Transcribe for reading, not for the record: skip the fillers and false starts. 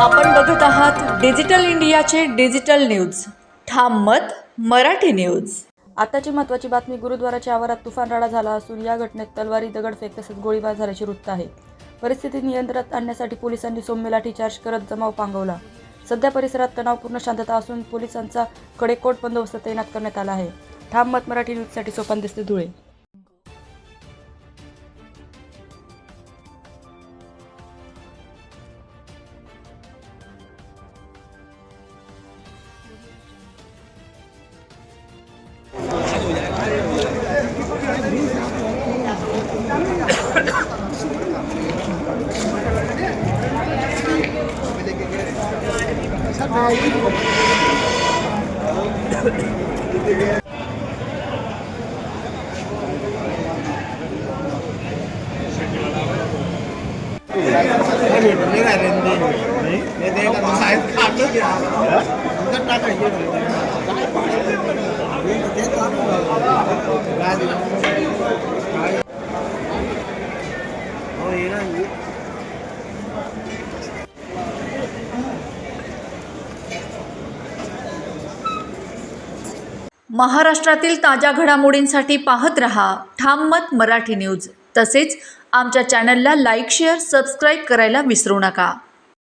आपण बघत आहात डिजिटल इंडियाचे डिजिटल न्यूज. ठाम मत मराठी न्यूज. आताची महत्त्वाची बातमी. गुरुद्वाराच्या आवारात तुफान राडा झाला असून या घटनेत तलवारी, दगडफेक तसेच गोळीबार झाल्याचे वृत्त आहे. परिस्थिती नियंत्रणात आणण्यासाठी पोलिसांनी सौम्य लाठीचार्ज करत जमाव पांगवला. सध्या परिसरात तणावपूर्ण शांतता असून पोलिसांचा कडेकोट बंदोबस्त तैनात करण्यात आला आहे. ठाम मत मराठी न्यूजसाठी सोपान दिसते, धुळे. महाराष्ट्रातील ताज्या घडामोडींसाठी पाहत रहा ठाम मत मराठी न्यूज. तसेच आमच्या चॅनलला लाईक, शेअर, सबस्क्राईब करायला विसरू नका.